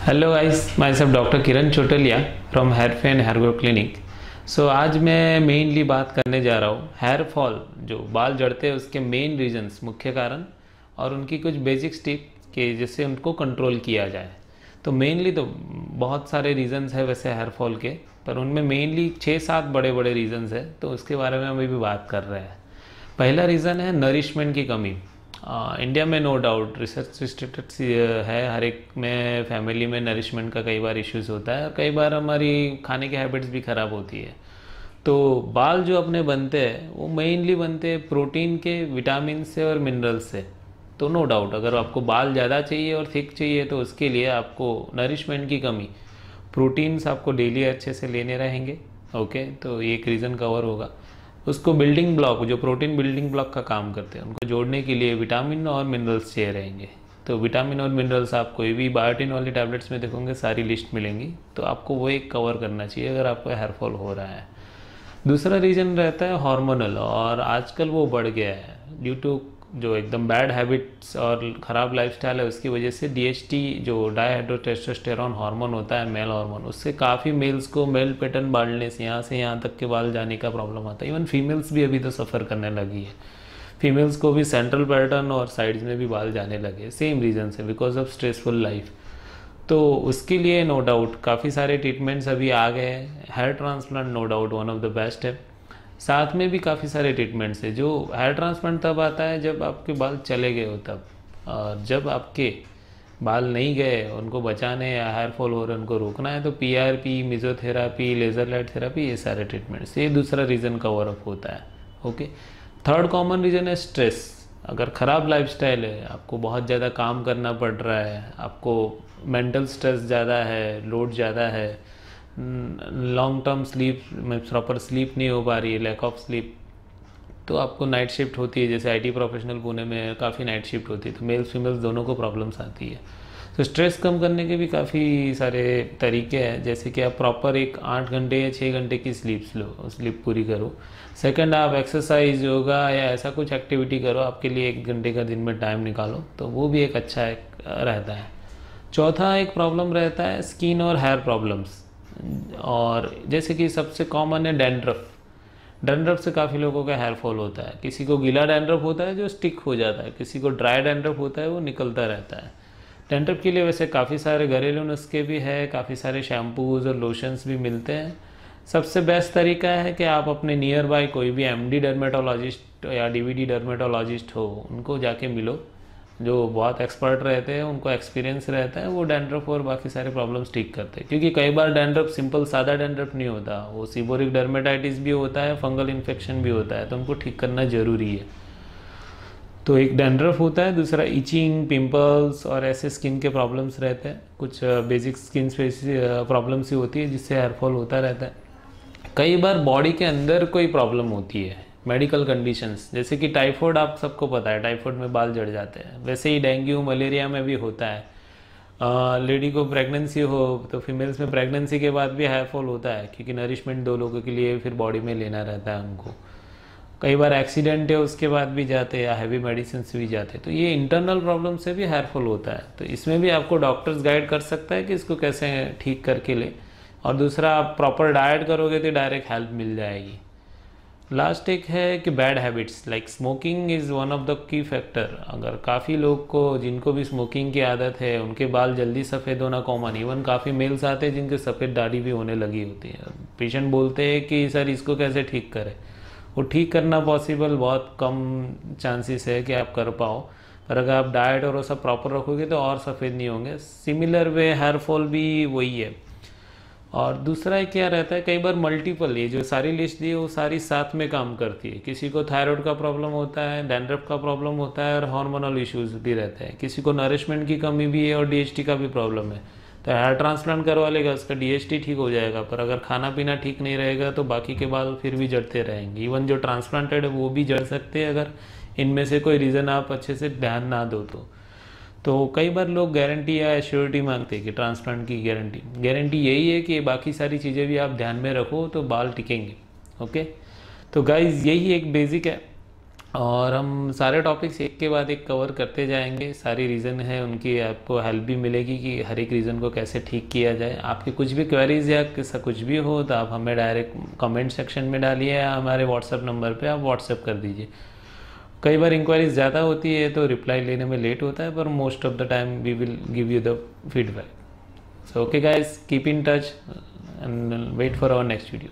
Hello guys, my self doctor Kiran Chotliya from hair free and hair growth clinic. So आज मैं mainly बात करने जा रहा हूँ हेयर फॉल, जो बाल झड़ते हैं उसके मेन रीजंस, मुख्य कारण और उनकी कुछ बेसिक टिप्स के जिससे उनको कंट्रोल किया जाए। तो मेनली तो बहुत सारे रीजंस है वैसे हेयर फॉल के, पर उनमें मेनली 6-7 बड़े बड़े रीजंस है, तो उसके बारे में हम अभी बात कर रहे हैं। पहला रीज़न है नरिशमेंट की कमी। इंडिया में नो डाउट रिसर्च स्टेटस है, हर एक में फैमिली में नरिशमेंट का कई बार इश्यूज होता है और कई बार हमारी खाने की हैबिट्स भी ख़राब होती है। तो बाल जो अपने बनते हैं वो मेनली बनते हैं प्रोटीन के, विटामिन से और मिनरल्स से। तो नो डाउट अगर आपको बाल ज़्यादा चाहिए और थिक चाहिए तो उसके लिए आपको नरिशमेंट की कमी, प्रोटीन्स आपको डेली अच्छे से लेने रहेंगे। ओके, तो ये एक रीज़न कवर होगा। उसको बिल्डिंग ब्लॉक, जो प्रोटीन बिल्डिंग ब्लॉक का काम करते हैं, उनको जोड़ने के लिए विटामिन और मिनरल्स चाहिए रहेंगे। तो विटामिन और मिनरल्स आप कोई भी बायोटिन वाली टैबलेट्स में देखोगे सारी लिस्ट मिलेंगी, तो आपको वो एक कवर करना चाहिए अगर आपको हेयर फॉल हो रहा है। दूसरा रीज़न रहता है हार्मोनल, और आजकल वो बढ़ गया है ड्यू टू जो एकदम बैड हैबिट्स और ख़राब लाइफस्टाइल है, उसकी वजह से डीएचटी जो डायहाइड्रोटेस्टोस्टेरॉन हार्मोन होता है, मेल हार्मोन, उससे काफ़ी मेल्स को मेल पैटर्न बाल्डनेस, से यहाँ तक के बाल जाने का प्रॉब्लम आता है। इवन फीमेल्स भी अभी तो सफ़र करने लगी है, फीमेल्स को भी सेंट्रल पैटर्न और साइड्स में भी बाल जाने लगे, सेम रीज़न से, बिकॉज ऑफ स्ट्रेसफुल लाइफ। तो उसके लिए नो डाउट काफ़ी सारे ट्रीटमेंट्स अभी आ गए हैं। Hair transplant no doubt one of the best है। साथ में भी काफ़ी सारे ट्रीटमेंट्स है। जो हेयर ट्रांसप्लांट तब आता है जब आपके बाल चले गए हो तब, और जब आपके बाल नहीं गए, उनको बचाने या हेयर फॉल हो रहे उनको रोकना है, तो पीआरपी, मिजोथेरापी, लेज़र लाइट थेरापी, ये सारे ट्रीटमेंट्स, ये दूसरा रीज़न कवर अप होता है। ओके, थर्ड कॉमन रीज़न है स्ट्रेस। अगर ख़राब लाइफस्टाइल है, आपको बहुत ज़्यादा काम करना पड़ रहा है, आपको मेंटल स्ट्रेस ज़्यादा है, लोड ज़्यादा है, लॉन्ग टर्म स्लीप में प्रॉपर स्लीप नहीं हो पा रही है, लैक ऑफ स्लीप, तो आपको नाइट शिफ्ट होती है। जैसे आईटी प्रोफेशनल पुणे में काफ़ी नाइट शिफ्ट होती है, तो मेल्स फीमेल्स दोनों को प्रॉब्लम्स आती है। तो स्ट्रेस कम करने के भी काफ़ी सारे तरीके हैं, जैसे कि आप प्रॉपर एक 8 घंटे या 6 घंटे की स्लीप लो, स्लीप पूरी करो। सेकंड, आप एक्सरसाइज, योगा या ऐसा कुछ एक्टिविटी करो, आपके लिए 1 घंटे का दिन में टाइम निकालो, तो वो भी एक अच्छा रहता है। चौथा एक प्रॉब्लम रहता है स्किन और हेयर प्रॉब्लम्स, और जैसे कि सबसे कॉमन है डैंड्रफ। डैंड्रफ से काफ़ी लोगों का हेयर फॉल होता है। किसी को गीला डैंड्रफ होता है जो स्टिक हो जाता है, किसी को ड्राई डैंड्रफ होता है वो निकलता रहता है। डैंड्रफ के लिए वैसे काफ़ी सारे घरेलू नुस्खे भी है, काफ़ी सारे शैम्पूज़ और लोशंस भी मिलते हैं। सबसे बेस्ट तरीका है कि आप अपने नियर बाय कोई भी एमडी डर्मेटोलॉजिस्ट या डीवीडी डर्मेटोलॉजिस्ट हो, उनको जाके मिलो, जो बहुत एक्सपर्ट रहते हैं, उनको एक्सपीरियंस रहता है, वो डैंड्रफ और बाकी सारे प्रॉब्लम्स ठीक करते हैं। क्योंकि कई बार डैंड्रफ सिंपल सादा डैंड्रफ नहीं होता, वो सीबोरिक डर्मेटाइटिस भी होता है, फंगल इन्फेक्शन भी होता है, तो उनको ठीक करना ज़रूरी है। तो एक डैंड्रफ होता है, दूसरा इचिंग, पिंपल्स और ऐसे स्किन के प्रॉब्लम्स रहते हैं। कुछ बेसिक स्किन प्रॉब्लम्स ही होती है जिससे हेयर फॉल होता रहता है। कई बार बॉडी के अंदर कोई प्रॉब्लम होती है, मेडिकल कंडीशंस, जैसे कि टाइफॉइड, आप सबको पता है टाइफॉइड में बाल झड़ जाते हैं, वैसे ही डेंगू, मलेरिया में भी होता है। लेडी को प्रेगनेंसी हो तो फीमेल्स में प्रेगनेंसी के बाद भी हेयर फॉल होता है, क्योंकि नरिशमेंट 2 लोगों के लिए फिर बॉडी में लेना रहता है उनको। कई बार एक्सीडेंट है उसके बाद भी जाते हैं, या हैवी मेडिसिन से भी जाते हैं, तो ये इंटरनल प्रॉब्लम से भी हेयर फॉल होता है। तो इसमें भी आपको डॉक्टर्स गाइड कर सकता है कि इसको कैसे ठीक करके ले। और दूसरा, आप प्रॉपर डाइट करोगे तो डायरेक्ट हेल्प मिल जाएगी। लास्ट एक है कि bad habits like smoking is one of the key factor. अगर काफ़ी लोग को, जिनको भी स्मोकिंग की आदत है, उनके बाल जल्दी सफ़ेद होना कॉमन। इवन काफ़ी मेल्स आते हैं जिनके सफ़ेद दाढ़ी भी होने लगी होती है। पेशेंट बोलते हैं कि सर इसको कैसे ठीक करें। वो ठीक करना पॉसिबल बहुत कम चांसेस है कि आप कर पाओ, पर अगर आप डाइट और वो सब प्रॉपर रखोगे तो और सफ़ेद नहीं होंगे। सिमिलर वे हेयर फॉल भी वही है। और दूसरा क्या रहता है, कई बार मल्टीपल, ये जो सारी लिस्ट दी है वो सारी साथ में काम करती है। किसी को थायराइड का प्रॉब्लम होता है, डैंड्रफ का प्रॉब्लम होता है और हार्मोनल इश्यूज भी रहते हैं। किसी को नरिशमेंट की कमी भी है और डीएचटी का भी प्रॉब्लम है, तो हेयर ट्रांसप्लांट करवा लेगा, उसका डीएचटी ठीक हो जाएगा। पर अगर खाना पीना ठीक नहीं रहेगा तो बाकी के बाल फिर भी जड़ते रहेंगे। इवन जो ट्रांसप्लांटेड है वो भी जड़ सकते हैं अगर इनमें से कोई रीज़न आप अच्छे से ध्यान ना दो तो कई बार लोग गारंटी या एश्योरिटी मांगते हैं कि ट्रांसप्लांट की गारंटी यही है कि बाकी सारी चीज़ें भी आप ध्यान में रखो तो बाल टिकेंगे। ओके, तो गाइज यही एक बेसिक है। और हम सारे टॉपिक्स एक के बाद एक कवर करते जाएंगे। सारी रीज़न है उनकी, आपको हेल्प भी मिलेगी कि हर एक रीज़न को कैसे ठीक किया जाए। आपके कुछ भी क्वेरीज या किसा कुछ भी हो तो आप हमें डायरेक्ट कमेंट सेक्शन में डालिए या हमारे व्हाट्सएप नंबर पे आप व्हाट्सएप कर दीजिए। कई बार इंक्वायरीज ज़्यादा होती है तो रिप्लाई लेने में लेट होता है, पर most of the time we will give you the feedback. So okay guys, keep in touch and wait for our next video.